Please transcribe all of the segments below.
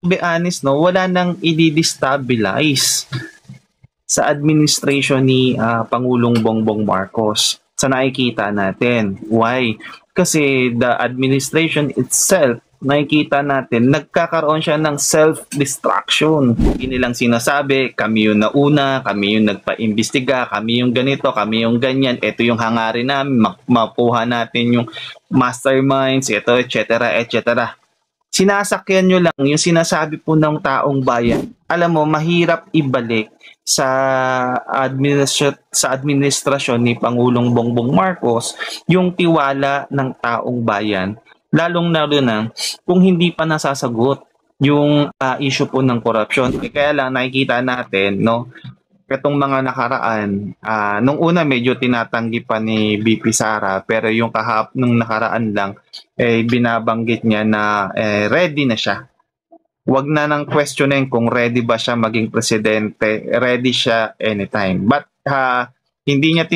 be honest, no, wala nang i-destabilize sa administration ni Pangulong Bongbong Marcos sa nakikita natin. Why? Kasi the administration itself, nakikita natin, nagkakaroon siya ng self-destruction. Hindi nilang sinasabi, kami yung nauna, kami yung nagpa-imbestiga, kami yung ganito, kami yung ganyan, ito yung hangarin namin, mapuha natin yung masterminds, ito, etc., etc. Sinasakyan nyo lang yung sinasabi po ng taong bayan. Alam mo, mahirap ibalik sa administrasyon ni Pangulong Bongbong Marcos yung tiwala ng taong bayan, lalong-lalo na kung hindi pa nasasagot yung issue po ng korupsyon. Kaya lang nakikita natin, no, itong mga nakaraan, nung una medyo tinatanggi pa ni BP Sara, pero yung nung nakaraan lang, binabanggit niya na ready na siya. Wag na nang questionin kung ready ba siya maging presidente, ready siya anytime. But hindi niya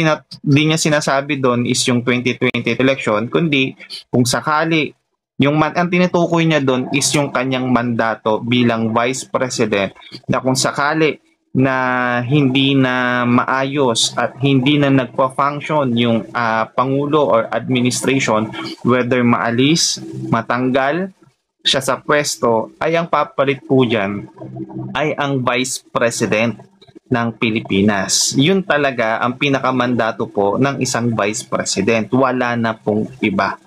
sinasabi doon is yung 2020 election, kundi kung sakali ang tinutukoy niya doon is yung kanyang mandato bilang vice president, na kung sakali na hindi na maayos at hindi na nagpa-function yung Pangulo or administration, whether maalis, matanggal siya sa pwesto, ay ang papalit po dyan ay ang Vice President ng Pilipinas. Yun talaga ang pinakamandato po ng isang Vice President. Wala na pong iba.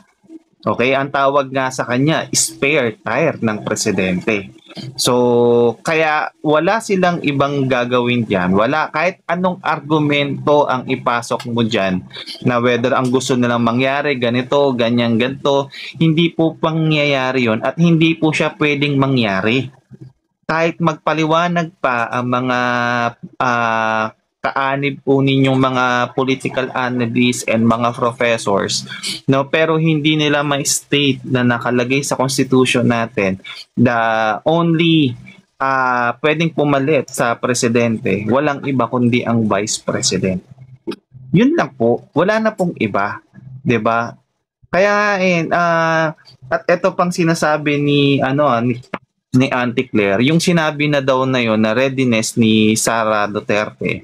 Okay, ang tawag nga sa kanya, spare tire ng presidente. So, kaya wala silang ibang gagawin diyan. Wala kahit anong argumento ang ipasok mo diyan na whether ang gusto nilang mangyari ganito, ganyan, ganito, hindi po pangyayari 'yon at hindi po siya pwedeng mangyari. Kahit magpaliwanag pa ang mga kaanib po ninyong mga political analysts and mga professors, no, pero hindi nila ma-state na nakalagay sa constitution natin the only pwedeng pumalit sa presidente, walang iba kundi ang vice president. Yun lang po, wala na pong iba, 'di ba? Kaya at ito pang sinasabi ni Auntie Claire, yung sinabi na daw na yon na readiness ni Sara Duterte,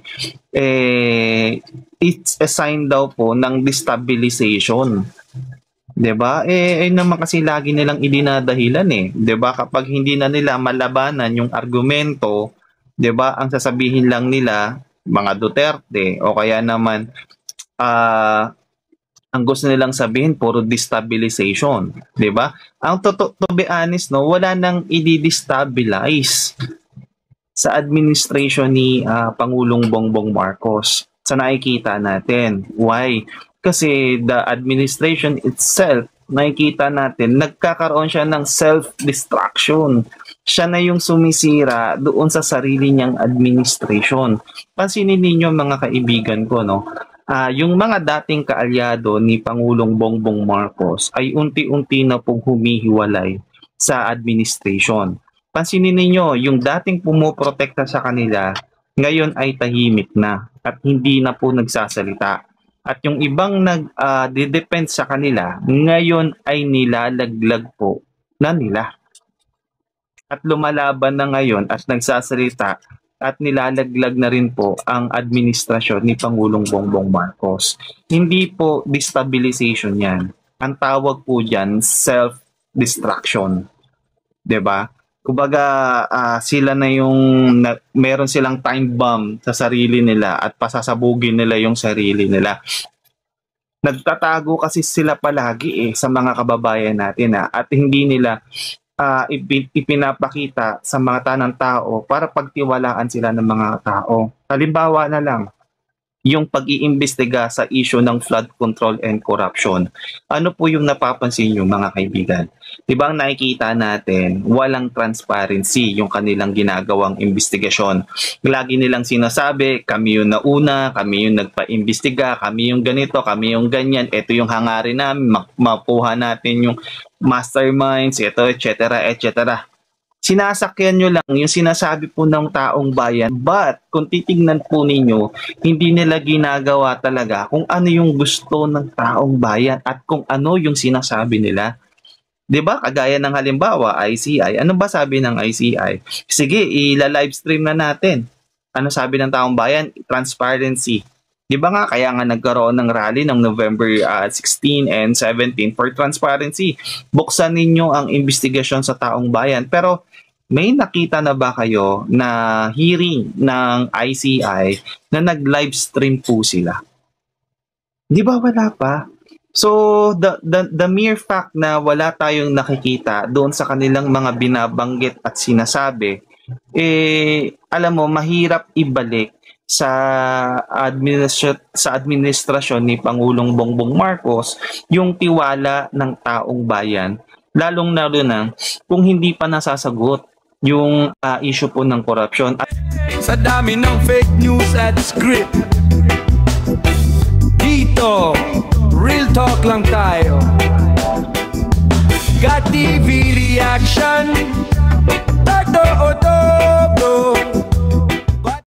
it's a sign daw po ng destabilization. 'Di ba? Naman kasi lagi nilang idinadahilan 'di ba? Kapag hindi na nila malabanan yung argumento, 'di ba? Ang sasabihin lang nila mga Duterte o kaya naman ang gusto nilang sabihin puro destabilization, 'di ba? Ang to be honest, no, wala nang i-destabilize sa administration ni Pangulong Bongbong Marcos sa nakikita natin. Why? Kasi the administration itself, nakikita natin, nagkakaroon siya ng self-destruction. Siya na yung sumisira doon sa sarili niyang administration. Pansinin ninyo mga kaibigan ko, no? Yung mga dating kaalyado ni Pangulong Bongbong Marcos ay unti-unti na pong humihiwalay sa administration. Pansinin ninyo, yung dating pumoprotekta sa kanila, ngayon ay tahimik na at hindi na po nagsasalita. At yung ibang nag-depend sa kanila, ngayon ay nilalaglag po na nila. At lumalaban na ngayon at nagsasalita at nilalaglag na rin po ang administrasyon ni Pangulong Bongbong Marcos. Hindi po destabilization yan. Ang tawag po dyan, self-destruction. 'Di ba? Kumbaga, sila na yung meron silang time bomb sa sarili nila at pasasabugin nila yung sarili nila. Nagtatago kasi sila palagi sa mga kababayan natin at hindi nila ipinapakita sa mga tanang tao para pagtiwalaan sila ng mga tao. Halimbawa na lang, yung pag-iimbestiga sa issue ng flood control and corruption. Ano po yung napapansin nyo mga kaibigan? Diba ang nakikita natin, walang transparency yung kanilang ginagawang investigasyon. Lagi nilang sinasabi, kami yung nauna, kami yung nagpa-imbestiga, kami yung ganito, kami yung ganyan, ito yung hangarin namin, mapuha natin yung masterminds, ito, etc., etc. Sinasakyan nyo lang yung sinasabi po ng taong bayan, but kung titignan po ninyo, hindi nila ginagawa talaga kung ano yung gusto ng taong bayan at kung ano yung sinasabi nila. 'Di ba? Kagaya ng halimbawa, ICI. Ano ba sabi ng ICI? Sige, ila-livestream na natin. Ano sabi ng taong bayan? Transparency. 'Di ba nga kaya nga nagkaroon ng rally ng November 16 and 17 for transparency. Buksan ninyo ang investigasyon sa taong bayan. Pero may nakita na ba kayo na hearing ng ICI na nag-livestream po sila? 'Di ba wala pa? So the mere fact na wala tayong nakikita doon sa kanilang mga binabanggit at sinasabi, alam mo mahirap ibalik sa administrasyon ni Pangulong Bongbong Marcos yung tiwala ng taong bayan, lalong-lalo na kung hindi pa nasasagot yung issue po ng korupsyon. Sa dami ng fake news at script, dito real talk lang tayo. Got TV reaction,